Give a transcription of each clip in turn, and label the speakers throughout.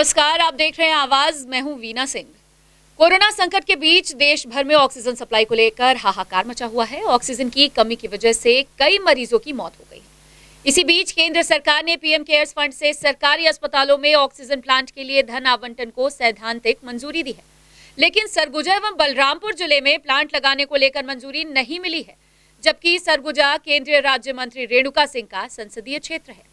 Speaker 1: नमस्कार, आप देख रहे हैं आवाज। मैं हूं वीना सिंह। कोरोना संकट के बीच देश भर में ऑक्सीजन सप्लाई को लेकर हाहाकार मचा हुआ है। ऑक्सीजन की कमी की वजह से कई मरीजों की मौत हो गई। इसी बीच केंद्र सरकार ने पीएम केयर्स फंड से सरकारी अस्पतालों में ऑक्सीजन प्लांट के लिए धन आवंटन को सैद्धांतिक मंजूरी दी है, लेकिन सरगुजा एवं बलरामपुर जिले में प्लांट लगाने को लेकर मंजूरी नहीं मिली है, जबकि सरगुजा केंद्रीय राज्य मंत्री रेणुका सिंह का संसदीय क्षेत्र है।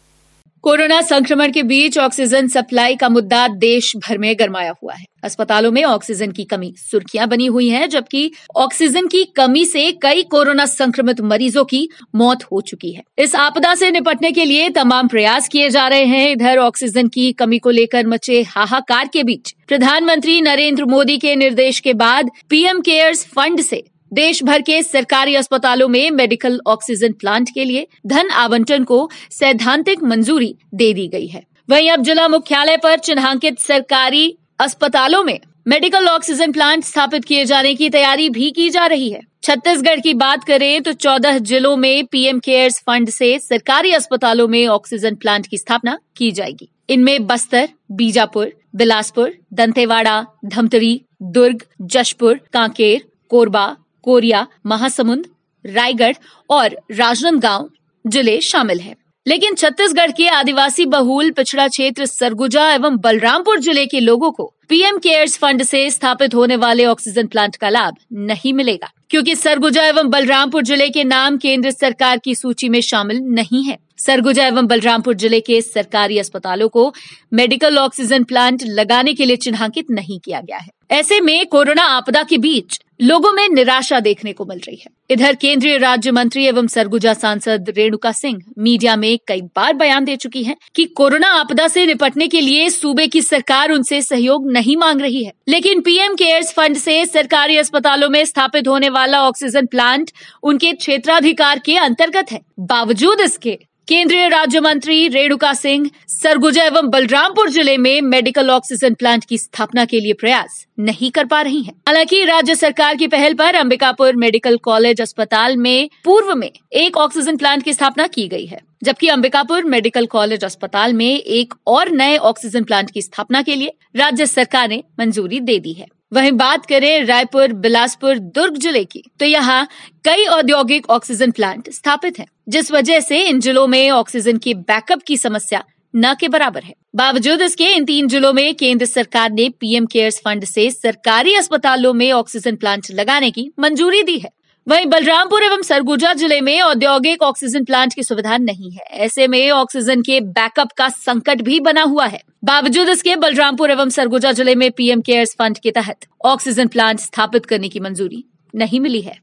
Speaker 1: कोरोना संक्रमण के बीच ऑक्सीजन सप्लाई का मुद्दा देश भर में गरमाया हुआ है। अस्पतालों में ऑक्सीजन की कमी सुर्खियां बनी हुई है, जबकि ऑक्सीजन की कमी से कई कोरोना संक्रमित मरीजों की मौत हो चुकी है। इस आपदा से निपटने के लिए तमाम प्रयास किए जा रहे हैं। इधर ऑक्सीजन की कमी को लेकर मचे हाहाकार के बीच प्रधानमंत्री नरेंद्र मोदी के निर्देश के बाद पीएम केयर्स फंड से देश भर के सरकारी अस्पतालों में मेडिकल ऑक्सीजन प्लांट के लिए धन आवंटन को सैद्धांतिक मंजूरी दे दी गई है। वहीं अब जिला मुख्यालय पर चिन्हांकित सरकारी अस्पतालों में मेडिकल ऑक्सीजन प्लांट स्थापित किए जाने की तैयारी भी की जा रही है। छत्तीसगढ़ की बात करें तो 14 जिलों में पीएम केयर्स फंड से सरकारी अस्पतालों में ऑक्सीजन प्लांट की स्थापना की जाएगी। इनमें बस्तर, बीजापुर, बिलासपुर, दंतेवाड़ा, धमतरी, दुर्ग, जशपुर, कांकेर, कोरबा, कोरिया, महासमुंद, रायगढ़ और राजनांदगांव जिले शामिल हैं। लेकिन छत्तीसगढ़ के आदिवासी बहुल पिछड़ा क्षेत्र सरगुजा एवं बलरामपुर जिले के लोगों को पीएम केयर्स फंड से स्थापित होने वाले ऑक्सीजन प्लांट का लाभ नहीं मिलेगा, क्योंकि सरगुजा एवं बलरामपुर जिले के नाम केंद्र सरकार की सूची में शामिल नहीं है। सरगुजा एवं बलरामपुर जिले के सरकारी अस्पतालों को मेडिकल ऑक्सीजन प्लांट लगाने के लिए चिन्हांकित नहीं किया गया है। ऐसे में कोरोना आपदा के बीच लोगों में निराशा देखने को मिल रही है। इधर केंद्रीय राज्य मंत्री एवं सरगुजा सांसद रेणुका सिंह मीडिया में कई बार बयान दे चुकी हैं कि कोरोना आपदा से निपटने के लिए सूबे की सरकार उनसे सहयोग नहीं मांग रही है, लेकिन पीएम केयर्स फंड से सरकारी अस्पतालों में स्थापित होने वाला ऑक्सीजन प्लांट उनके क्षेत्राधिकार के अंतर्गत है। बावजूद इसके केंद्रीय राज्य मंत्री रेणुका सिंह सरगुजा एवं बलरामपुर जिले में मेडिकल ऑक्सीजन प्लांट की स्थापना के लिए प्रयास नहीं कर पा रही हैं। हालांकि राज्य सरकार की पहल पर अंबिकापुर मेडिकल कॉलेज अस्पताल में पूर्व में एक ऑक्सीजन प्लांट की स्थापना की गई है, जबकि अंबिकापुर मेडिकल कॉलेज अस्पताल में एक और नए ऑक्सीजन प्लांट की स्थापना के लिए राज्य सरकार ने मंजूरी दे दी है। वहीं बात करें रायपुर, बिलासपुर, दुर्ग जिले की, तो यहाँ कई औद्योगिक ऑक्सीजन प्लांट स्थापित हैं, जिस वजह से इन जिलों में ऑक्सीजन की बैकअप की समस्या न के बराबर है। बावजूद इसके इन 3 जिलों में केंद्र सरकार ने पीएम केयर्स फंड से सरकारी अस्पतालों में ऑक्सीजन प्लांट लगाने की मंजूरी दी है। वहीं बलरामपुर एवं सरगुजा जिले में औद्योगिक ऑक्सीजन प्लांट की सुविधा नहीं है। ऐसे में ऑक्सीजन के बैकअप का संकट भी बना हुआ है। बावजूद इसके बलरामपुर एवं सरगुजा जिले में पीएम केयर्स फंड के तहत ऑक्सीजन प्लांट स्थापित करने की मंजूरी नहीं मिली है।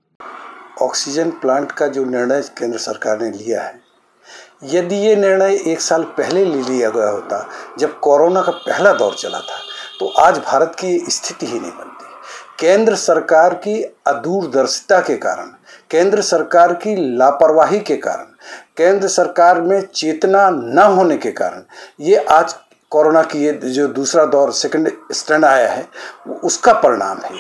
Speaker 2: ऑक्सीजन प्लांट का जो निर्णय केंद्र सरकार ने लिया है, यदि ये निर्णय 1 साल पहले ले लिया गया होता, जब कोरोना का पहला दौर चला था, तो आज भारत की स्थिति ही नहीं बनती। केंद्र सरकार की अदूरदर्शिता के कारण, केंद्र सरकार की लापरवाही के कारण, केंद्र सरकार में चेतना न होने के कारण ये आज कोरोना की ये जो दूसरा दौर सेकंड स्टैंड आया है, उसका परिणाम है।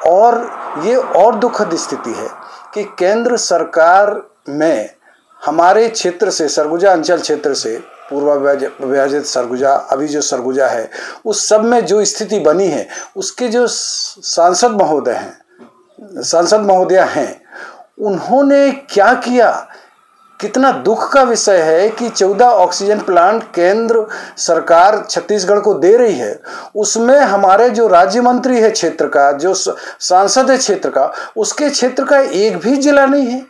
Speaker 2: और ये और दुखद स्थिति है कि केंद्र सरकार में हमारे क्षेत्र से, सरगुजा अंचल क्षेत्र से, पूर्व विभाजित सरगुजा, अभी जो सरगुजा है, उस सब में जो स्थिति बनी है, उसके जो सांसद महोदया हैं, उन्होंने क्या किया। कितना दुख का विषय है कि 14 ऑक्सीजन प्लांट केंद्र सरकार छत्तीसगढ़ को दे रही है, उसमें हमारे जो राज्य मंत्री है क्षेत्र का, जो सांसद है क्षेत्र का, उसके क्षेत्र का एक भी जिला नहीं है।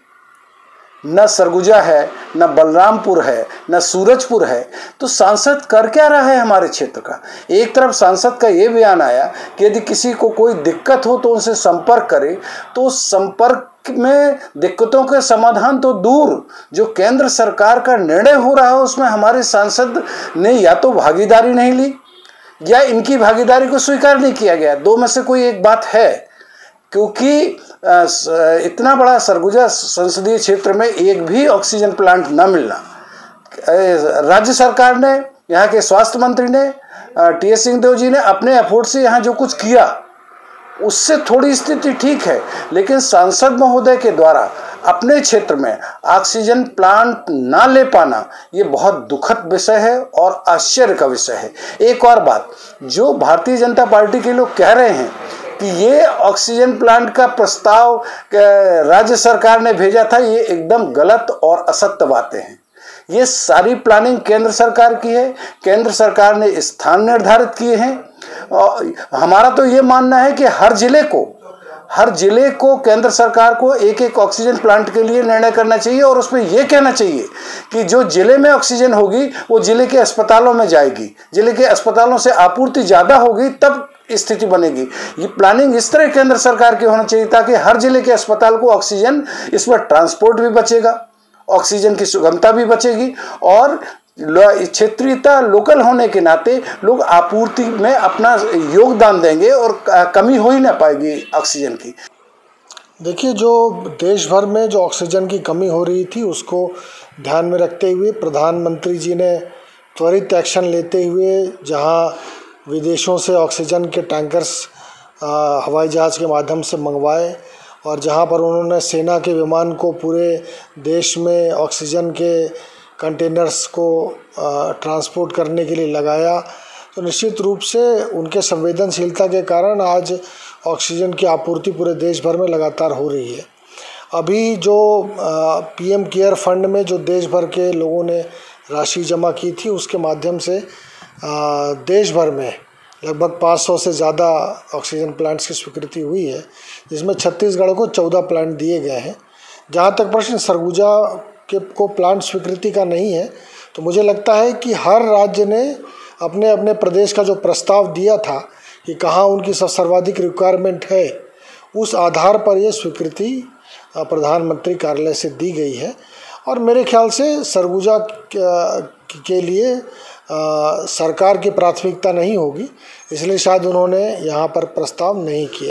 Speaker 2: न सरगुजा है, न बलरामपुर है, न सूरजपुर है। तो सांसद कर क्या रहा है हमारे क्षेत्र का। एक तरफ सांसद का ये बयान आया कि यदि किसी को कोई दिक्कत हो तो उनसे संपर्क करे, तो संपर्क में दिक्कतों के समाधान तो दूर, जो केंद्र सरकार का निर्णय हो रहा है उसमें हमारे सांसद ने या तो भागीदारी नहीं ली या इनकी भागीदारी को स्वीकार नहीं किया गया। 2 में से कोई एक बात है, क्योंकि इतना बड़ा सरगुजा संसदीय क्षेत्र में एक भी ऑक्सीजन प्लांट न मिलना, राज्य सरकार ने, यहाँ के स्वास्थ्य मंत्री ने, टी.एस. सिंहदेव जी ने अपने एफर्ट से यहाँ जो कुछ किया उससे थोड़ी स्थिति ठीक है, लेकिन सांसद महोदय के द्वारा अपने क्षेत्र में ऑक्सीजन प्लांट ना ले पाना ये बहुत दुखद विषय है और आश्चर्य का विषय है। एक और बात, जो भारतीय जनता पार्टी के लोग कह रहे हैं कि ये ऑक्सीजन प्लांट का प्रस्ताव राज्य सरकार ने भेजा था, ये एकदम गलत और असत्य बातें हैं। ये सारी प्लानिंग केंद्र सरकार की है, केंद्र सरकार ने स्थान निर्धारित किए हैं। और हमारा तो ये मानना है कि हर जिले को केंद्र सरकार को एक एक ऑक्सीजन प्लांट के लिए निर्णय करना चाहिए और उसमें यह कहना चाहिए कि जो जिले में ऑक्सीजन होगी वो जिले के अस्पतालों में जाएगी, जिले के अस्पतालों से आपूर्ति ज़्यादा होगी तब स्थिति बनेगी। ये प्लानिंग इस तरह केंद्र सरकार की होना चाहिए ताकि हर जिले के अस्पताल को ऑक्सीजन, इस पर ट्रांसपोर्ट भी बचेगा, ऑक्सीजन की सुगमता भी बचेगी और क्षेत्रीयता लोकल होने के नाते लोग आपूर्ति में अपना योगदान देंगे और कमी हो ही ना पाएगी ऑक्सीजन की।
Speaker 3: देखिए, जो देश भर में जो ऑक्सीजन की कमी हो रही थी उसको ध्यान में रखते हुए प्रधानमंत्री जी ने त्वरित एक्शन लेते हुए जहां विदेशों से ऑक्सीजन के टैंकर्स हवाई जहाज़ के माध्यम से मंगवाए और जहां पर उन्होंने सेना के विमान को पूरे देश में ऑक्सीजन के कंटेनर्स को ट्रांसपोर्ट करने के लिए लगाया, तो निश्चित रूप से उनके संवेदनशीलता के कारण आज ऑक्सीजन की आपूर्ति पूरे देश भर में लगातार हो रही है। अभी जो पीएम केयर फंड में जो देश भर के लोगों ने राशि जमा की थी उसके माध्यम से देश भर में लगभग 500 से ज़्यादा ऑक्सीजन प्लांट्स की स्वीकृति हुई है, जिसमें छत्तीसगढ़ को 14 प्लांट दिए गए हैं। जहाँ तक प्रश्न सरगुजा को प्लांट स्वीकृति का नहीं है, तो मुझे लगता है कि हर राज्य ने अपने अपने प्रदेश का जो प्रस्ताव दिया था कि कहाँ उनकी सर्वाधिक रिक्वायरमेंट है, उस आधार पर ये स्वीकृति प्रधानमंत्री कार्यालय से दी गई है। और मेरे ख्याल से सरगुजा के लिए सरकार की प्राथमिकता नहीं होगी, इसलिए शायद उन्होंने यहाँ पर प्रस्ताव नहीं किया।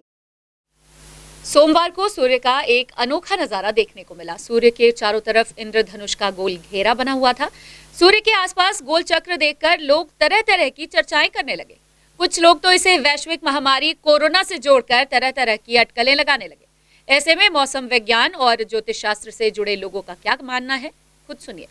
Speaker 1: सोमवार को सूर्य का एक अनोखा नजारा देखने को मिला। सूर्य के चारों तरफ इंद्रधनुष का गोल घेरा बना हुआ था। सूर्य के आसपास गोल चक्र देखकर लोग तरह तरह की चर्चाएं करने लगे। कुछ लोग तो इसे वैश्विक महामारी कोरोना से जोड़कर तरह तरह की अटकलें लगाने लगे। ऐसे में मौसम विज्ञान और ज्योतिष शास्त्र से जुड़े लोगों का क्या मानना है, खुद सुनिए।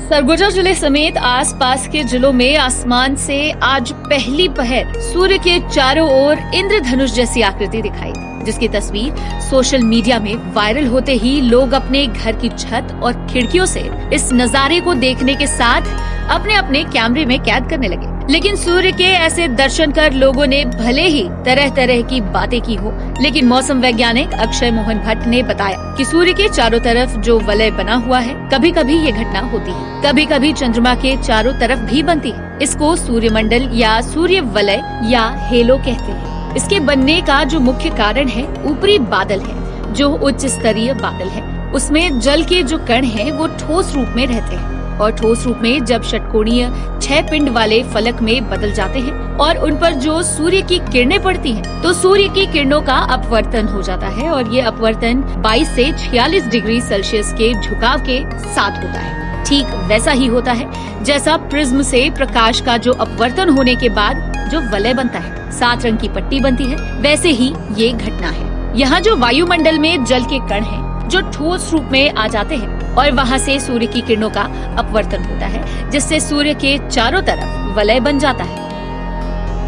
Speaker 1: सरगुजा जिले समेत आसपास के जिलों में आसमान से आज पहली पहर सूर्य के चारों ओर इंद्रधनुष जैसी आकृति दिखाई, जिसकी तस्वीर सोशल मीडिया में वायरल होते ही लोग अपने घर की छत और खिड़कियों से इस नजारे को देखने के साथ अपने अपने कैमरे में कैद करने लगे। लेकिन सूर्य के ऐसे दर्शन कर लोगों ने भले ही तरह तरह की बातें की हो, लेकिन मौसम वैज्ञानिक अक्षय मोहन भट्ट ने बताया कि सूर्य के चारों तरफ जो वलय बना हुआ है, कभी कभी ये घटना होती है, कभी कभी चंद्रमा के चारों तरफ भी बनती है। इसको सूर्यमंडल या सूर्य वलय या हेलो कहते हैं। इसके बनने का जो मुख्य कारण है ऊपरी बादल है, जो उच्च स्तरीय बादल है। उसमें जल के जो कण हैं वो ठोस रूप में रहते हैं और ठोस रूप में जब षटकोणीय 6 पिंड वाले फलक में बदल जाते हैं और उन पर जो सूर्य की किरणें पड़ती हैं, तो सूर्य की किरणों का अपवर्तन हो जाता है और ये अपवर्तन 22 से 46 डिग्री सेल्सियस के झुकाव के साथ होता है। ठीक वैसा ही होता है जैसा प्रिज्म से प्रकाश का जो अपवर्तन होने के बाद जो वलय बनता है, 7 रंग की पट्टी बनती है, वैसे ही ये घटना है। यहाँ जो वायुमंडल में जल के कण हैं, जो ठोस रूप में आ जाते हैं और वहाँ से सूर्य की किरणों का अपवर्तन होता है, जिससे सूर्य के चारों तरफ वलय बन जाता है।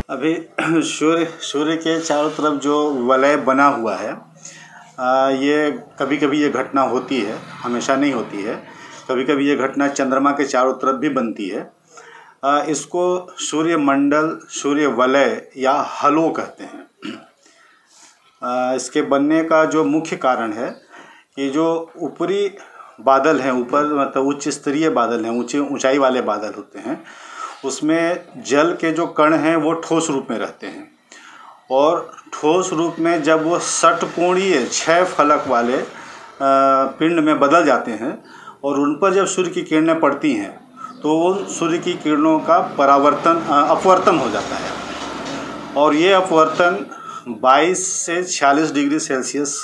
Speaker 4: अभी सूर्य के चारों तरफ जो वलय बना हुआ है, ये कभी कभी ये घटना होती है, हमेशा नहीं होती है। कभी कभी ये घटना चंद्रमा के चारों तरफ भी बनती है। इसको सूर्य मंडल, सूर्य वलय या हलो कहते हैं। इसके बनने का जो मुख्य कारण है कि जो ऊपरी बादल हैं, ऊपर मतलब उच्च स्तरीय बादल हैं, ऊंचाई वाले बादल होते हैं, उसमें जल के जो कण हैं वो ठोस रूप में रहते हैं और ठोस रूप में जब वो षटकोणीय 6 फलक वाले पिंड में बदल जाते हैं और उन पर जब सूर्य की किरणें पड़ती हैं तो उन सूर्य की किरणों का अपवर्तन हो जाता है और ये अपवर्तन 22 से 46 डिग्री सेल्सियस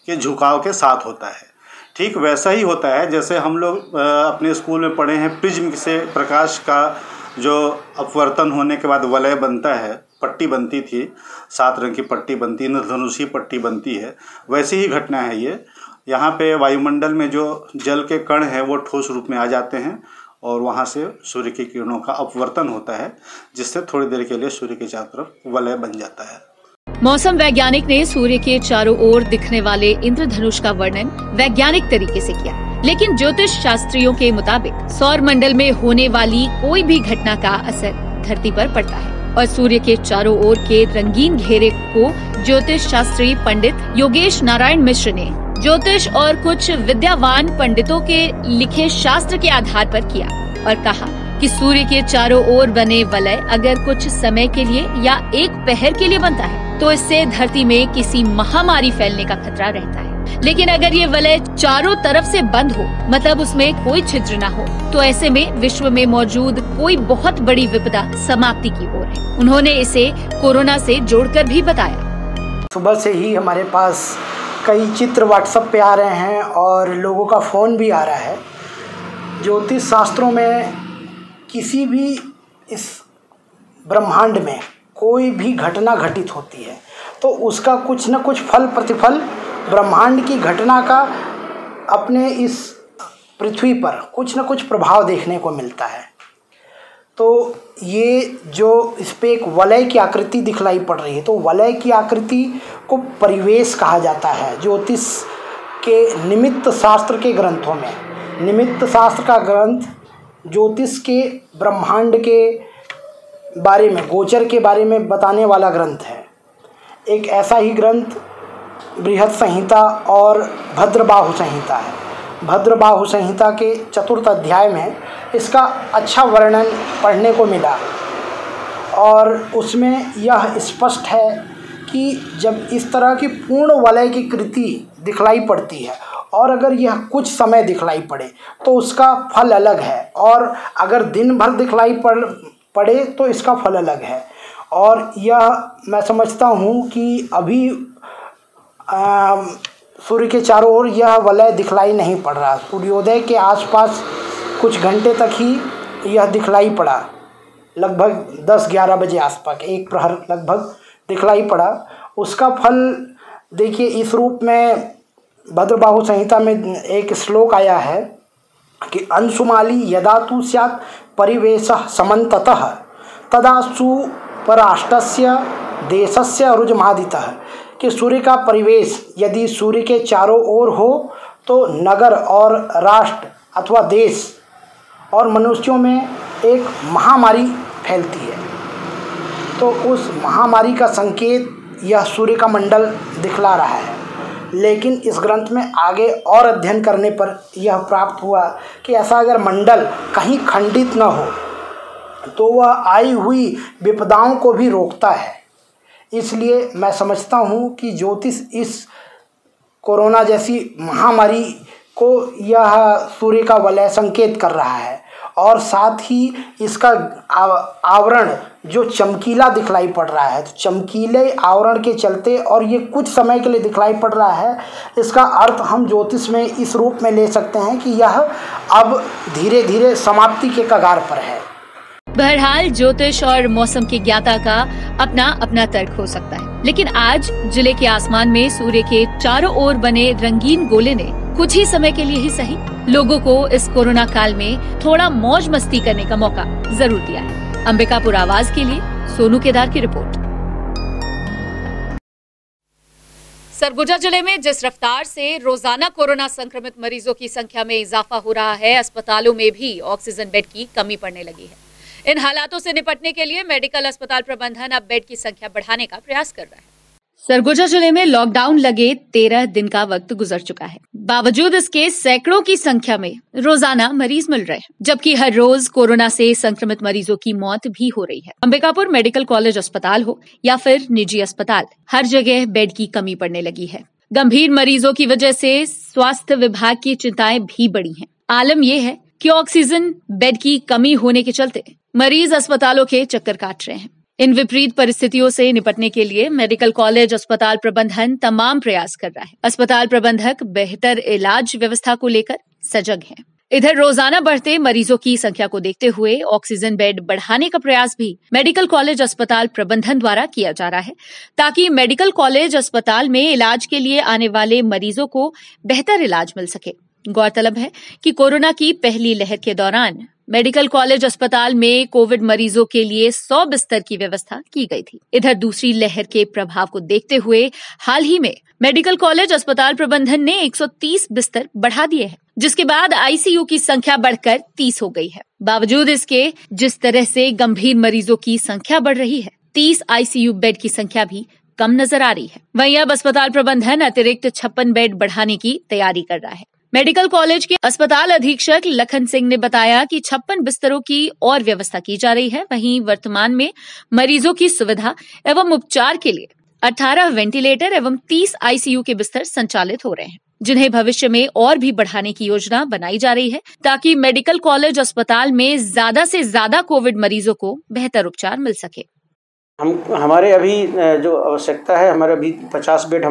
Speaker 4: के झुकाव के साथ होता है। ठीक वैसा ही होता है जैसे हम लोग अपने स्कूल में पढ़े हैं, प्रिज्म से प्रकाश का जो अपवर्तन होने के बाद वलय बनता है पट्टी बनती थी, 7 रंग की पट्टी बनती, इंद्रधनुषी पट्टी बनती है, वैसी ही घटना है ये। यहाँ पे वायुमंडल में जो जल के कण हैं वो ठोस रूप में आ जाते हैं और वहाँ से सूर्य की किरणों का अपवर्तन होता है, जिससे थोड़ी देर के लिए सूर्य के चारों तरफ वलय बन जाता है।
Speaker 1: मौसम वैज्ञानिक ने सूर्य के चारों ओर दिखने वाले इंद्रधनुष का वर्णन वैज्ञानिक तरीके से किया, लेकिन ज्योतिष शास्त्रियों के मुताबिक सौर मंडल में होने वाली कोई भी घटना का असर धरती पर पड़ता है और सूर्य के चारों ओर के रंगीन घेरे को ज्योतिष शास्त्री पंडित योगेश नारायण मिश्र ने ज्योतिष और कुछ विद्यावान पंडितों के लिखे शास्त्र के आधार पर किया और कहा कि सूर्य के चारों ओर बने वलय अगर कुछ समय के लिए या एक पहर के लिए बनता है तो इससे धरती में किसी महामारी फैलने का खतरा रहता है, लेकिन अगर ये वलय चारों तरफ से बंद हो, मतलब उसमें कोई छिद्र न हो, तो ऐसे में विश्व में मौजूद कोई बहुत बड़ी विपदा समाप्ति की ओर है। उन्होंने इसे कोरोना से जोड़कर भी बताया।
Speaker 5: सुबह से ही हमारे पास कई चित्र व्हाट्सएप पे आ रहे हैं और लोगों का फ़ोन भी आ रहा है। ज्योतिष शास्त्रों में किसी भी इस ब्रह्मांड में कोई भी घटना घटित होती है तो उसका कुछ न कुछ फल प्रतिफल ब्रह्मांड की घटना का अपने इस पृथ्वी पर कुछ न कुछ प्रभाव देखने को मिलता है। तो ये जो इस पे एक वलय की आकृति दिखलाई पड़ रही है, तो वलय की आकृति को परिवेश कहा जाता है। ज्योतिष के निमित्त शास्त्र के ग्रंथों में, निमित्त शास्त्र का ग्रंथ ज्योतिष के ब्रह्मांड के बारे में, गोचर के बारे में बताने वाला ग्रंथ है। एक ऐसा ही ग्रंथ बृहत संहिता और भद्रबाहु संहिता है। भद्रबाहु संहिता के 4th अध्याय में इसका अच्छा वर्णन पढ़ने को मिला और उसमें यह स्पष्ट है कि जब इस तरह की पूर्ण वलय की कृति दिखलाई पड़ती है और अगर यह कुछ समय दिखलाई पड़े तो उसका फल अलग है, और अगर दिन भर दिखलाई पड़े तो इसका फल अलग है। और यह मैं समझता हूँ कि अभी सूर्य के चारों ओर यह वलय दिखलाई नहीं पड़ रहा। सूर्योदय के आसपास कुछ घंटे तक ही यह दिखलाई पड़ा, लगभग 10-11 बजे आसपास एक प्रहर लगभग दिखलाई पड़ा। उसका फल देखिए इस रूप में भद्रबाहु संहिता में एक श्लोक आया है कि अंशुमाली यदा तु स्यात् परिवेशः समन्ततः तदा सुपराष्टस्य देशस्य रुजमादितः, कि सूर्य का परिवेश यदि सूर्य के चारों ओर हो तो नगर और राष्ट्र अथवा देश और मनुष्यों में एक महामारी फैलती है। तो उस महामारी का संकेत यह सूर्य का मंडल दिखला रहा है। लेकिन इस ग्रंथ में आगे और अध्ययन करने पर यह प्राप्त हुआ कि ऐसा अगर मंडल कहीं खंडित न हो तो वह आई हुई विपदाओं को भी रोकता है। इसलिए मैं समझता हूँ कि ज्योतिष इस कोरोना जैसी महामारी को यह सूर्य का वलय संकेत कर रहा है, और साथ ही इसका आवरण जो चमकीला दिखलाई पड़ रहा है, तो चमकीले आवरण के चलते और ये कुछ समय के लिए दिखलाई पड़ रहा है, इसका अर्थ हम ज्योतिष में इस रूप में ले सकते हैं कि यह अब धीरे धीरे समाप्ति के कगार पर है।
Speaker 1: बहरहाल ज्योतिष और मौसम की ज्ञाता का अपना अपना तर्क हो सकता है, लेकिन आज जिले के आसमान में सूर्य के चारों ओर बने रंगीन गोले ने कुछ ही समय के लिए ही सही लोगों को इस कोरोना काल में थोड़ा मौज मस्ती करने का मौका जरूर दिया है। अंबिकापुर आवाज के लिए सोनू केदार की रिपोर्ट। सरगुजा जिले में जिस रफ्तार से रोजाना कोरोना संक्रमित मरीजों की संख्या में इजाफा हो रहा है, अस्पतालों में भी ऑक्सीजन बेड की कमी पड़ने लगी है। इन हालातों से निपटने के लिए मेडिकल अस्पताल प्रबंधन अब बेड की संख्या बढ़ाने का प्रयास कर रहा है। सरगुजा जिले में लॉकडाउन लगे 13 दिन का वक्त गुजर चुका है। बावजूद इसके सैकड़ों की संख्या में रोजाना मरीज मिल रहे हैं, जबकि हर रोज कोरोना से संक्रमित मरीजों की मौत भी हो रही है। अंबिकापुर मेडिकल कॉलेज अस्पताल हो या फिर निजी अस्पताल, हर जगह बेड की कमी पड़ने लगी है। गंभीर मरीजों की वजह से स्वास्थ्य विभाग की चिंताएं भी बढ़ी हैं। आलम यह है कि ऑक्सीजन बेड की कमी होने के चलते मरीज अस्पतालों के चक्कर काट रहे हैं। इन विपरीत परिस्थितियों से निपटने के लिए मेडिकल कॉलेज अस्पताल प्रबंधन तमाम प्रयास कर रहा है। अस्पताल प्रबंधक बेहतर इलाज व्यवस्था को लेकर सजग हैं। इधर रोजाना बढ़ते मरीजों की संख्या को देखते हुए ऑक्सीजन बेड बढ़ाने का प्रयास भी मेडिकल कॉलेज अस्पताल प्रबंधन द्वारा किया जा रहा है, ताकि मेडिकल कॉलेज अस्पताल में इलाज के लिए आने वाले मरीजों को बेहतर इलाज मिल सके। गौरतलब है कि कोरोना की पहली लहर के दौरान मेडिकल कॉलेज अस्पताल में कोविड मरीजों के लिए 100 बिस्तर की व्यवस्था की गई थी। इधर दूसरी लहर के प्रभाव को देखते हुए हाल ही में मेडिकल कॉलेज अस्पताल प्रबंधन ने 130 बिस्तर बढ़ा दिए हैं, जिसके बाद आईसीयू की संख्या बढ़कर 30 हो गई है। बावजूद इसके जिस तरह से गंभीर मरीजों की संख्या बढ़ रही है, 30 आईसीयू बेड की संख्या भी कम नजर आ रही है। वहीं अब अस्पताल प्रबंधन अतिरिक्त 56 बेड बढ़ाने की तैयारी कर रहा है। मेडिकल कॉलेज के अस्पताल अधीक्षक लखन सिंह ने बताया कि 56 बिस्तरों की और व्यवस्था की जा रही है। वहीं वर्तमान में मरीजों की सुविधा एवं उपचार के लिए 18 वेंटिलेटर एवं 30 आईसीयू के बिस्तर संचालित हो रहे हैं, जिन्हें भविष्य में और भी बढ़ाने की योजना बनाई जा रही है, ताकि मेडिकल कॉलेज अस्पताल में ज्यादा से ज्यादा कोविड मरीजों को बेहतर उपचार मिल सके।
Speaker 5: हमारे अभी जो आवश्यकता है, हमारे अभी 50 बेड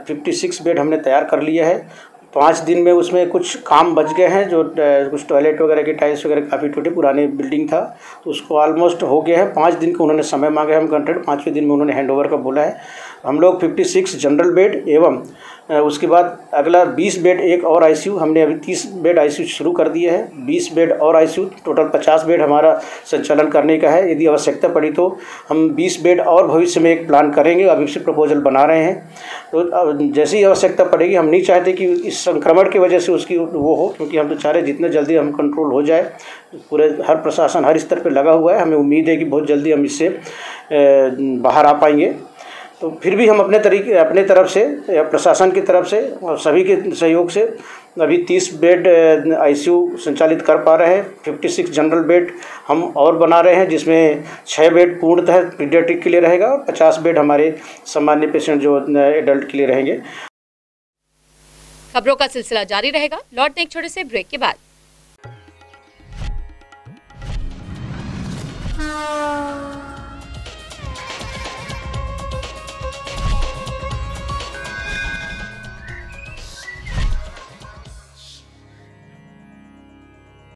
Speaker 5: 56 बेड हमने तैयार कर लिया है। 5 दिन में उसमें कुछ काम बच गए हैं, जो कुछ टॉयलेट वगैरह की टाइल्स वगैरह काफ़ी टूटे, पुरानी बिल्डिंग था, तो उसको ऑलमोस्ट हो गया है। 5 दिन का उन्होंने समय मांगा है, हम कॉन्ट्रैक्ट 5वें दिन में उन्होंने हैंडओवर का बोला है। हम लोग 56 जनरल बेड एवं उसके बाद अगला 20 बेड एक और आईसीयू, हमने अभी 30 बेड आईसीयू शुरू कर दिए हैं। 20 बेड और आईसीयू, टोटल 50 बेड हमारा संचालन करने का है। यदि आवश्यकता पड़ी तो हम 20 बेड और भविष्य में एक प्लान करेंगे, अभी से प्रपोजल बना रहे हैं। तो जैसी ही आवश्यकता पड़ेगी, हम नहीं चाहते कि इस संक्रमण की वजह से उसकी वो हो, क्योंकि हम तो चाह रहे जितने जल्दी हम कंट्रोल हो जाए। पूरे हर प्रशासन हर स्तर पर लगा हुआ है, हमें उम्मीद है कि बहुत जल्दी हम इससे बाहर आ पाएंगे। तो फिर भी हम अपने तरफ से, प्रशासन की तरफ से और सभी के सहयोग से अभी 30 बेड आईसीयू संचालित कर पा रहे हैं। 56 जनरल बेड हम और बना रहे हैं, जिसमें 6 बेड पूर्णतः पीडियाट्रिक के लिए रहेगा और 50 बेड हमारे सामान्य पेशेंट जो एडल्ट के लिए रहेंगे।
Speaker 1: खबरों का सिलसिला जारी रहेगा। लौटते एक छोटे से ब्रेक के बाद।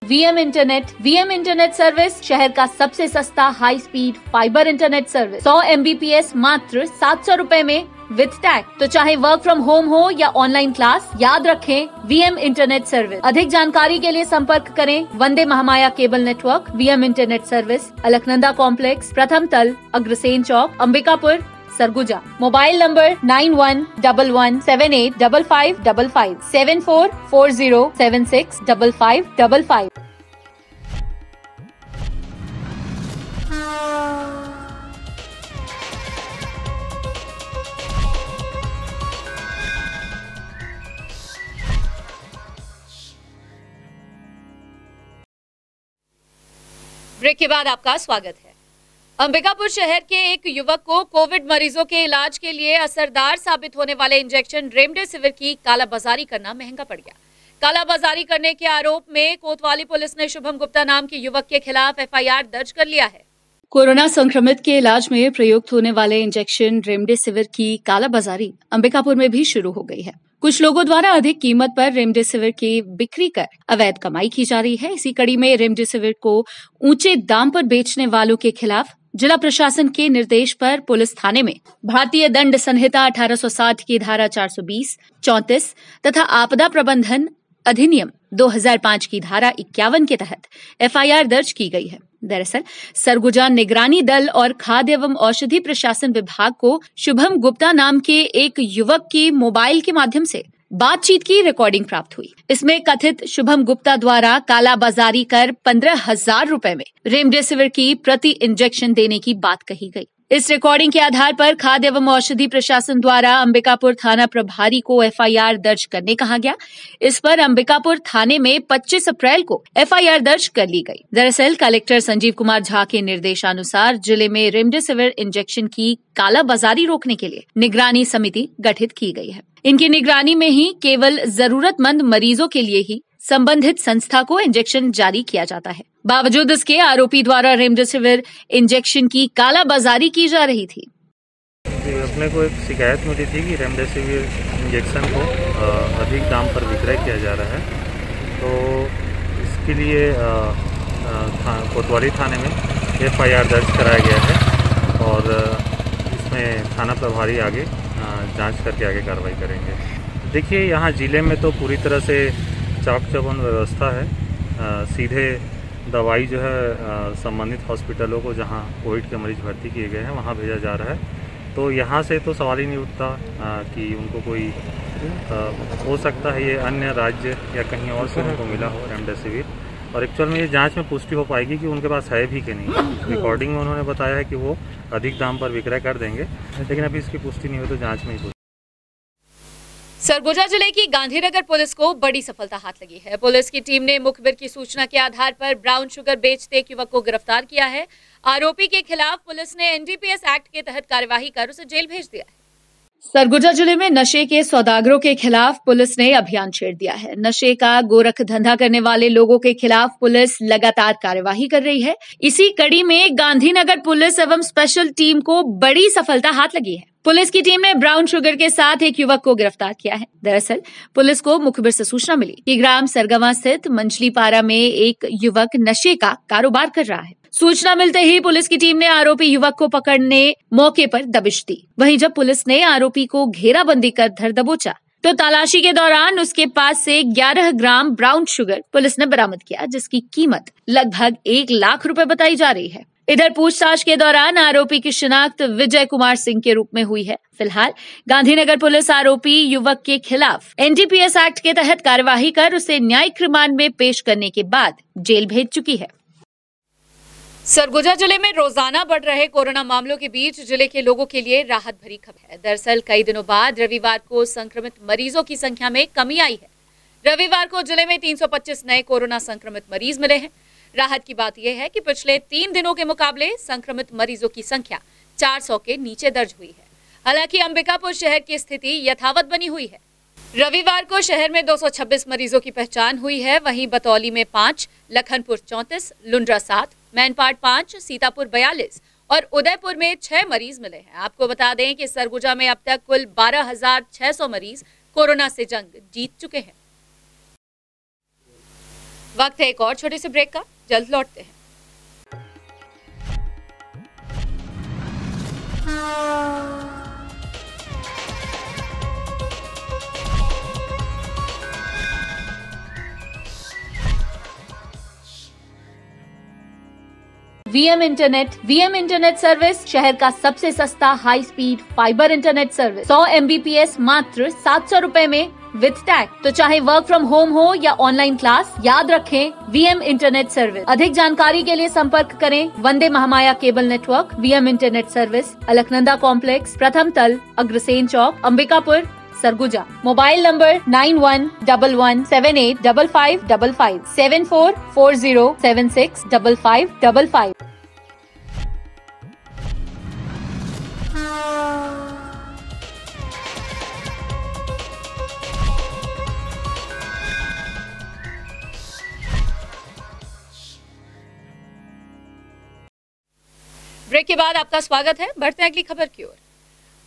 Speaker 1: वीएम इंटरनेट सर्विस शहर का सबसे सस्ता high speed fibre internet service. 100 MBPS मात्र 700 रुपए में विद टैग। तो चाहे वर्क फ्रॉम होम हो या ऑनलाइन क्लास, याद रखें वीएम इंटरनेट सर्विस। अधिक जानकारी के लिए संपर्क करें Vande Mahamaya cable network. VM internet service, Alaknanda complex, प्रथम तल, अग्रसेन चौक, Ambikapur, Surguja. Mobile number 9111785555 7440765555। Break के बाद आपका स्वागत है। अंबिकापुर शहर के एक युवक को कोविड मरीजों के इलाज के लिए असरदार साबित होने वाले इंजेक्शन रेमडेसिविर की कालाबाजारी करना महंगा पड़ गया। कालाबाजारी करने के आरोप में कोतवाली पुलिस ने शुभम गुप्ता नाम के युवक के खिलाफ FIR दर्ज कर लिया है। कोरोना संक्रमित के इलाज में प्रयुक्त होने वाले इंजेक्शन रेमडेसिविर की कालाबाजारी अंबिकापुर में भी शुरू हो गई है। कुछ लोगों द्वारा अधिक कीमत पर रेमडेसिविर की बिक्री कर अवैध कमाई की जा रही है। इसी कड़ी में रेमडेसिविर को ऊंचे दाम पर बेचने वालों के खिलाफ जिला प्रशासन के निर्देश पर पुलिस थाने में भारतीय दंड संहिता 1860 की धारा 420, 34 तथा आपदा प्रबंधन अधिनियम 2005 की धारा 51 के तहत FIR दर्ज की गई है। दरअसल सरगुजा निगरानी दल और खाद्य एवं औषधि प्रशासन विभाग को शुभम गुप्ता नाम के एक युवक की मोबाइल के माध्यम से बातचीत की रिकॉर्डिंग प्राप्त हुई। इसमें कथित शुभम गुप्ता द्वारा कालाबाजारी कर 15,000 रुपए में रेमडेसिविर की प्रति इंजेक्शन देने की बात कही गई। इस रिकॉर्डिंग के आधार पर खाद्य एवं औषधि प्रशासन द्वारा अंबिकापुर थाना प्रभारी को FIR दर्ज करने कहा गया। इस पर अंबिकापुर थाने में 25 अप्रैल को FIR दर्ज कर ली गई। दरअसल कलेक्टर संजीव कुमार झा के निर्देशानुसार जिले में रेमडेसिविर इंजेक्शन की कालाबाजारी रोकने के लिए निगरानी समिति गठित की गई है। इनकी निगरानी में ही केवल जरूरतमंद मरीजों के लिए ही संबंधित संस्था को इंजेक्शन जारी किया जाता है। बावजूद इसके आरोपी द्वारा रेमडेसिविर इंजेक्शन की कालाबाजारी की जा रही थी।
Speaker 6: अपने को एक शिकायत मिली थी कि रेमडेसिविर इंजेक्शन को अधिक दाम पर विक्रय किया जा रहा है। तो जिसके लिए कोतवाली थाने में FIR दर्ज कराया गया है और इसमें थाना प्रभारी आगे जांच करके आगे कार्रवाई करेंगे। देखिए, यहाँ ज़िले में तो पूरी तरह से चाक चौबंद व्यवस्था है। सीधे दवाई जो है संबंधित हॉस्पिटलों को जहाँ कोविड के मरीज भर्ती किए गए हैं वहाँ भेजा जा रहा है। तो यहाँ से तो सवाल ही नहीं उठता कि उनको कोई हो सकता है ये अन्य राज्य या कहीं और से उनको मिला हो रेमडेसिविर, और एक्चुअल में ये जांच में पुष्टि हो पाएगी कि उनके पास है भी कि नहीं। रिकॉर्डिंग में उन्होंने बताया है कि वो अधिक दाम पर विक्रय कर देंगे, लेकिन अभी इसकी पुष्टि नहीं हुई तो जांच में ही।
Speaker 1: सरगुजा जिले की गांधीनगर पुलिस को बड़ी सफलता हाथ लगी है। पुलिस की टीम ने मुखबिर की सूचना के आधार पर ब्राउन शुगर बेचते एक युवक को गिरफ्तार किया है। आरोपी के खिलाफ पुलिस ने NDPS एक्ट के तहत कार्यवाही कर उसे जेल भेज दिया है। सरगुजा जिले में नशे के सौदागरों के खिलाफ पुलिस ने अभियान छेड़ दिया है। नशे का गोरख धंधा करने वाले लोगों के खिलाफ पुलिस लगातार कार्यवाही कर रही है। इसी कड़ी में गांधीनगर पुलिस एवं स्पेशल टीम को बड़ी सफलता हाथ लगी है। पुलिस की टीम ने ब्राउन शुगर के साथ एक युवक को गिरफ्तार किया है। दरअसल पुलिस को मुखबिर से सूचना मिली कि ग्राम सरगवा स्थित मंचलीपारा में एक युवक नशे का कारोबार कर रहा है। सूचना मिलते ही पुलिस की टीम ने आरोपी युवक को पकड़ने मौके पर दबिश दी। वहीं जब पुलिस ने आरोपी को घेराबंदी कर धर दबोचा तो तलाशी के दौरान उसके पास से 11 ग्राम ब्राउन शुगर पुलिस ने बरामद किया, जिसकी कीमत लगभग 1 लाख रुपए बताई जा रही है। इधर पूछताछ के दौरान आरोपी की शिनाख्त विजय कुमार सिंह के रूप में हुई है। फिलहाल गांधीनगर पुलिस आरोपी युवक के खिलाफ NDPS एक्ट के तहत कार्यवाही कर उसे न्यायिक रिमांड में पेश करने के बाद जेल भेज चुकी है। सरगुजा जिले में रोजाना बढ़ रहे कोरोना मामलों के बीच जिले के लोगों के लिए राहत भरी खबर है। दरअसल कई दिनों बाद रविवार को संक्रमित मरीजों की संख्या में कमी आई है। रविवार को जिले में 325 नए कोरोना संक्रमित मरीज मिले हैं। राहत की बात यह है कि पिछले 3 दिनों के मुकाबले संक्रमित मरीजों की संख्या 400 के नीचे दर्ज हुई है। हालांकि अंबिकापुर शहर की स्थिति यथावत बनी हुई है। रविवार को शहर में 226 मरीजों की पहचान हुई है। वहीं बतौली में 5, लखनपुर 34, लुंड्रा 7, मैनपाट 5, सीतापुर 42 और उदयपुर में 6 मरीज मिले हैं। आपको बता दें कि सरगुजा में अब तक कुल 12,600 मरीज कोरोना से जंग जीत चुके हैं। वक्त है एक और छोटे से ब्रेक का, जल्द लौटते हैं। VM इंटरनेट सर्विस शहर का सबसे सस्ता high speed fibre internet service 100 Mbps मात्र 700 रुपए में विद टैग। तो चाहे वर्क फ्रॉम होम हो या ऑनलाइन क्लास, याद रखें VM इंटरनेट सर्विस। अधिक जानकारी के लिए संपर्क करें Vande Mahamaya cable network. VM internet service, Alaknanda complex, प्रथम तल, अग्रसेन चौक, Ambikapur, Surguja. Mobile number 9111785555 7440765555। Break के बाद आपका स्वागत है। बढ़ते हैं अगली खबर की ओर।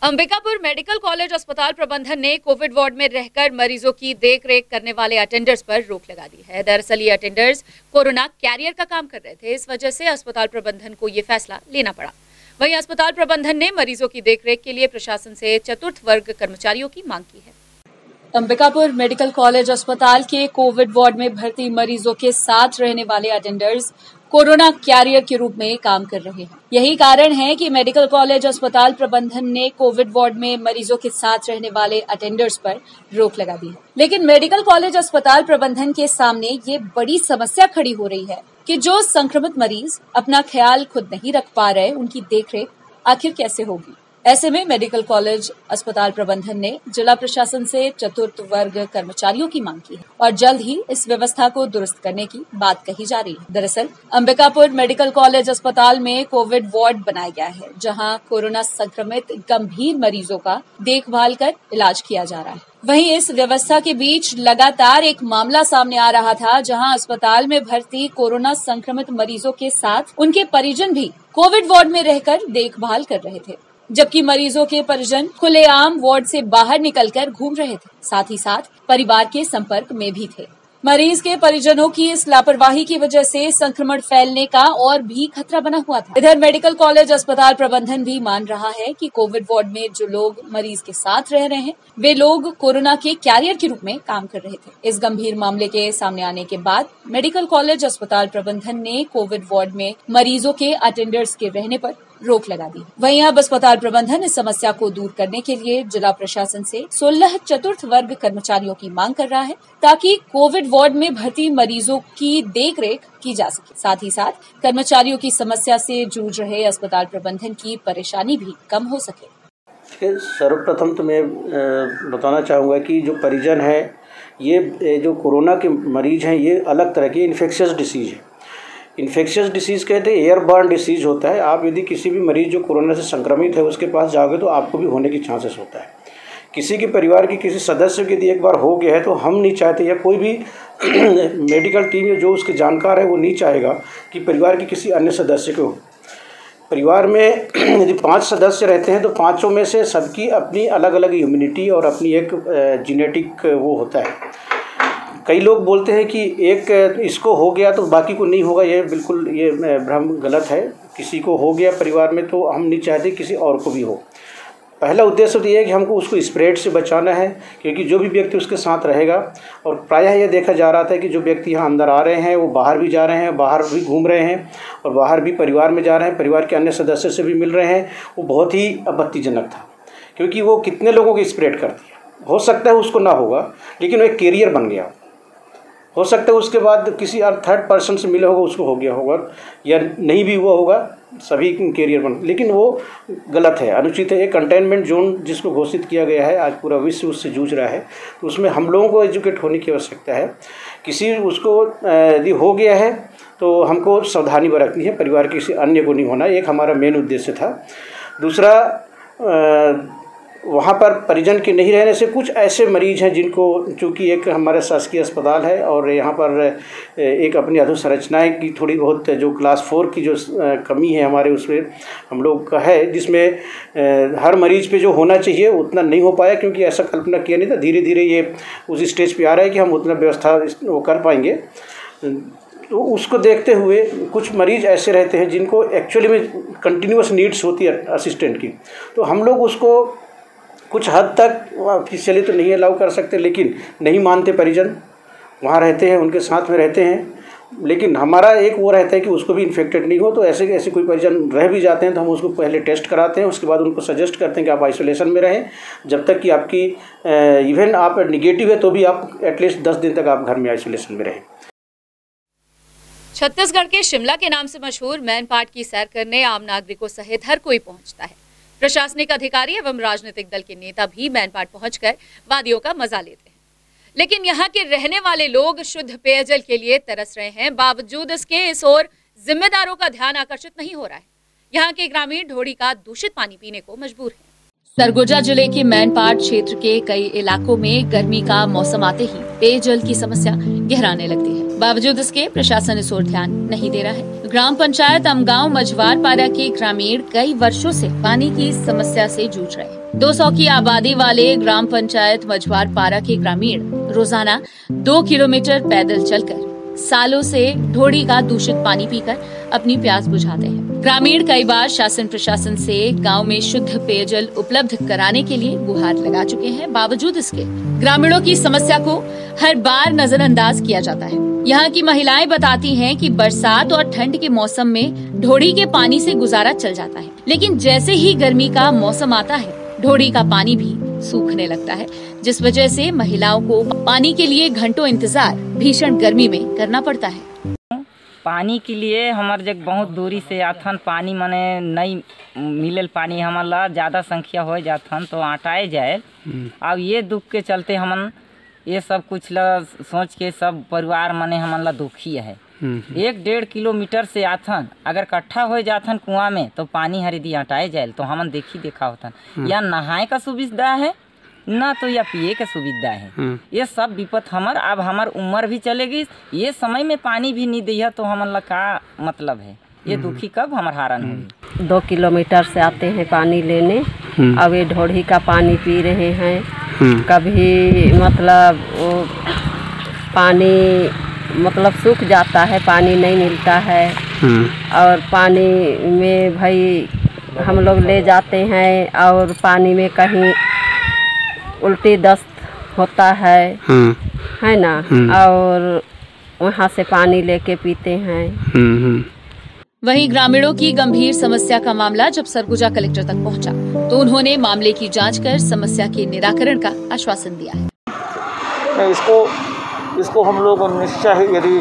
Speaker 1: अंबिकापुर मेडिकल कॉलेज अस्पताल प्रबंधन ने कोविड वार्ड में रहकर मरीजों की देखरेख करने वाले अटेंडर्स पर रोक लगा दी है। दरअसल ये अटेंडर्स कोरोना कैरियर का काम कर रहे थे। इस वजह से अस्पताल प्रबंधन को ये फैसला लेना पड़ा। वहीं अस्पताल प्रबंधन ने मरीजों की देखरेख के लिए प्रशासन से चतुर्थ वर्ग कर्मचारियों की मांग की है। अंबिकापुर मेडिकल कॉलेज अस्पताल के कोविड वार्ड में भर्ती मरीजों के साथ रहने वाले अटेंडर्स कोरोना कैरियर के रूप में काम कर रहे हैं। यही कारण है कि मेडिकल कॉलेज अस्पताल प्रबंधन ने कोविड वार्ड में मरीजों के साथ रहने वाले अटेंडर्स पर रोक लगा दी है। लेकिन मेडिकल कॉलेज अस्पताल प्रबंधन के सामने ये बड़ी समस्या खड़ी हो रही है कि जो संक्रमित मरीज अपना ख्याल खुद नहीं रख पा रहे, उनकी देखरेख आखिर कैसे होगी। ऐसे में मेडिकल कॉलेज अस्पताल प्रबंधन ने जिला प्रशासन से चतुर्थ वर्ग कर्मचारियों की मांग की है और जल्द ही इस व्यवस्था को दुरुस्त करने की बात कही जा रही है। दरअसल अंबिकापुर मेडिकल कॉलेज अस्पताल में कोविड वार्ड बनाया गया है, जहां कोरोना संक्रमित गंभीर मरीजों का देखभाल कर इलाज किया जा रहा है। वहीं इस व्यवस्था के बीच लगातार एक मामला सामने आ रहा था, जहां अस्पताल में भर्ती कोरोना संक्रमित मरीजों के साथ उनके परिजन भी कोविड वार्ड में रहकर देखभाल कर रहे थे, जबकि मरीजों के परिजन खुलेआम वार्ड से बाहर निकलकर घूम रहे थे, साथ ही साथ परिवार के संपर्क में भी थे। मरीज के परिजनों की इस लापरवाही की वजह से संक्रमण फैलने का और भी खतरा बना हुआ था। इधर मेडिकल कॉलेज अस्पताल प्रबंधन भी मान रहा है कि कोविड वार्ड में जो लोग मरीज के साथ रह रहे हैं वे लोग कोरोना के कैरियर के रूप में काम कर रहे थे। इस गंभीर मामले के सामने आने के बाद मेडिकल कॉलेज अस्पताल प्रबंधन ने कोविड वार्ड में मरीजों के अटेंडर्स के रहने पर रोक लगा दी। वहीं अब अस्पताल प्रबंधन इस समस्या को दूर करने के लिए जिला प्रशासन से 16 चतुर्थ वर्ग कर्मचारियों की मांग कर रहा है ताकि कोविड वार्ड में भर्ती मरीजों की देखरेख की जा सके। साथ ही साथ कर्मचारियों की समस्या से जूझ रहे अस्पताल प्रबंधन की परेशानी भी कम हो सके।
Speaker 7: सर्वप्रथम तो मैं बताना चाहूँगा कि जो परिजन है ये जो कोरोना के मरीज हैं ये अलग तरह की इन्फेक्शियस डिसीज है। इन्फेक्शियस डिसीज़ कहते हैं एयरबॉर्न डिसीज़ होता है। आप यदि किसी भी मरीज़ जो कोरोना से संक्रमित है उसके पास जाओगे तो आपको भी होने की चांसेस होता है। किसी के परिवार के किसी सदस्य की यदि एक बार हो गया है तो हम नहीं चाहते या कोई भी मेडिकल टीम या जो उसके जानकार है वो नहीं चाहेगा कि परिवार के किसी अन्य सदस्य को हो। परिवार में यदि 5 सदस्य रहते हैं तो 5 में से सबकी अपनी अलग अलग इम्यूनिटी और अपनी एक जेनेटिक वो होता है। कई लोग बोलते हैं कि एक इसको हो गया तो बाकी को नहीं होगा, ये बिल्कुल ये भ्रम गलत है। किसी को हो गया परिवार में तो हम नहीं चाहते किसी और को भी हो। पहला उद्देश्य तो ये है कि हमको उसको स्प्रेड से बचाना है, क्योंकि जो भी व्यक्ति उसके साथ रहेगा, और प्रायः ये देखा जा रहा था कि जो व्यक्ति यहाँ अंदर आ रहे हैं वो बाहर भी जा रहे हैं, बाहर भी घूम रहे हैं और बाहर भी परिवार में जा रहे हैं, परिवार के अन्य सदस्य से भी मिल रहे हैं। वो बहुत ही आपत्तिजनक था, क्योंकि वो कितने लोगों को स्प्रेड कर दिया। हो सकता है उसको ना होगा लेकिन वो एक कैरियर बन गया। हो सकता है उसके बाद किसी और थर्ड पर्सन से मिला होगा, उसको हो गया होगा, या नहीं भी हुआ होगा, सभी कैरियर बन, लेकिन वो गलत है, अनुचित है। एक कंटेनमेंट जोन जिसको घोषित किया गया है, आज पूरा विश्व उससे जूझ रहा है, तो उसमें हम लोगों को एजुकेट होने की आवश्यकता है। किसी उसको यदि हो गया है तो हमको सावधानी बरतनी है, परिवार के किसी अन्य को नहीं होना। एक हमारा मेन उद्देश्य था। दूसरा, वहाँ पर परिजन के नहीं रहने से कुछ ऐसे मरीज हैं जिनको, चूँकि एक हमारा शासकीय अस्पताल है और यहाँ पर एक अपनी अधोसंरचनाएँ की थोड़ी बहुत जो क्लास 4 की जो कमी है हमारे उसमें हम लोग का है, जिसमें हर मरीज पे जो होना चाहिए उतना नहीं हो पाया, क्योंकि ऐसा कल्पना किया नहीं था। धीरे धीरे ये उस स्टेज पे आ रहा है कि हम उतना व्यवस्था वो कर पाएंगे। तो उसको देखते हुए कुछ मरीज़ ऐसे रहते हैं जिनको एक्चुअली में कंटिन्यूअस नीड्स होती है असिस्टेंट की, तो हम लोग उसको कुछ हद तक ऑफिशियली तो नहीं अलाउ कर सकते, लेकिन नहीं मानते परिजन, वहाँ रहते हैं, उनके साथ में रहते हैं, लेकिन हमारा एक वो रहता है कि उसको भी इन्फेक्टेड नहीं हो। तो ऐसे कोई परिजन रह भी जाते हैं तो हम उसको पहले टेस्ट कराते हैं, उसके बाद उनको सजेस्ट करते हैं कि आप आइसोलेशन में रहें, जब तक कि आपकी इवन आप निगेटिव है तो भी आप एटलीस्ट 10 दिन तक आप घर में आइसोलेशन में रहें।
Speaker 1: छत्तीसगढ़ के शिमला के नाम से मशहूर मैनपाट की सैर करने आम नागरिकों सहित हर कोई पहुंचता है। प्रशासनिक अधिकारी एवं राजनीतिक दल के नेता भी मैनपाट पहुंचकर वादियों का मजा लेते हैं, लेकिन यहाँ के रहने वाले लोग शुद्ध पेयजल के लिए तरस रहे हैं। बावजूद इसके इस ओर जिम्मेदारों का ध्यान आकर्षित नहीं हो रहा है। यहाँ के ग्रामीण ढोड़ी का दूषित पानी पीने को मजबूर हैं। सरगुजा जिले के मैनपाट क्षेत्र के कई इलाकों में गर्मी का मौसम आते ही पेयजल की समस्या गहराने लगती है। बावजूद इसके प्रशासन इस ओर ध्यान नहीं दे रहा है। ग्राम पंचायत अमगांव मझवारपारा के ग्रामीण कई वर्षों से पानी की समस्या से जूझ रहे हैं। 200 की आबादी वाले ग्राम पंचायत मझवारपारा के ग्रामीण रोजाना 2 किलोमीटर पैदल चलकर सालों से ढोड़ी का दूषित पानी पीकर अपनी प्यास बुझाते हैं। ग्रामीण कई बार शासन प्रशासन से गांव में शुद्ध पेयजल उपलब्ध कराने के लिए गुहार लगा चुके हैं। बावजूद इसके ग्रामीणों की समस्या को हर बार नजरअंदाज किया जाता है। यहाँ की महिलाएं बताती हैं कि बरसात और ठंड के मौसम में ढोड़ी के पानी से गुजारा चल जाता है, लेकिन जैसे ही गर्मी का मौसम आता है ढोड़ी का पानी भी सूखने लगता है, जिस वजह से महिलाओं को पानी के लिए घंटों इंतजार भीषण गर्मी में करना पड़ता है।
Speaker 8: पानी के लिए हमार जग बहुत दूरी से आथन, पानी मने नहीं मिलल, पानी हमारा ज़्यादा संख्या हो जाथन तो आटाए जाए। अब ये दुख के चलते हमन ये सब कुछ ला सोच के सब परिवार मने हमारा दुखी है। 1-1.5 किलोमीटर से आथन, अगर इकट्ठा हो जाथन कुआं में तो पानी हरिदी हटाए जाए तो हमन देखा होथन। या नहाए का सुविधा है ना तो या पिए के सुविधा है। ये सब विपत हमर, अब हमार उम्र भी चलेगी, ये समय में पानी भी नहीं दिया तो हमन ला का मतलब है। ये दुखी कब हमार हारन होगी।
Speaker 9: 2 किलोमीटर से आते हैं पानी लेने, अब ये ढोड़ी का पानी पी रहे हैं। कभी मतलब वो पानी मतलब सूख जाता है, पानी नहीं मिलता है। और पानी में भाई हम लोग ले जाते हैं और पानी में कहीं उल्टी दस्त होता है ना, और वहाँ से पानी लेके पीते हैं।
Speaker 1: वहीं ग्रामीणों की गंभीर समस्या का मामला जब सरगुजा कलेक्टर तक पहुंचा, तो उन्होंने मामले की जांच कर समस्या के निराकरण का आश्वासन दिया है।
Speaker 10: इसको हम लोग निश्चय, यदि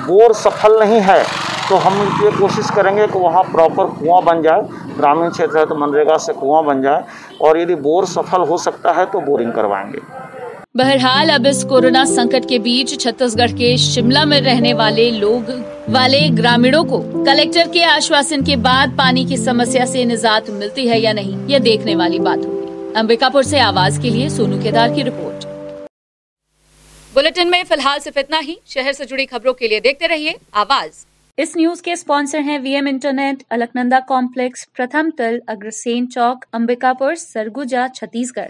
Speaker 10: बोर सफल नहीं है तो हम ये कोशिश करेंगे कि वहाँ प्रॉपर कुआं बन जाए, ग्रामीण क्षेत्र है तो मनरेगा से कुआं बन जाए, और यदि बोर सफल हो सकता है तो बोरिंग करवाएंगे।
Speaker 1: बहरहाल अब इस कोरोना संकट के बीच छत्तीसगढ़ के शिमला में रहने वाले ग्रामीणों को कलेक्टर के आश्वासन के बाद पानी की समस्या से निजात मिलती है या नहीं, यह देखने वाली बात होगी। अंबिकापुर से आवाज के लिए सोनू केदार की रिपोर्ट। बुलेटिन में फिलहाल सिर्फ इतना ही। शहर से जुड़ी खबरों के लिए देखते रहिए आवाज। इस न्यूज के स्पॉन्सर हैं वीएम इंटरनेट, अलकनंदा कॉम्प्लेक्स, प्रथम तल, अग्रसेन चौक, अंबिकापुर, सरगुजा, छत्तीसगढ़।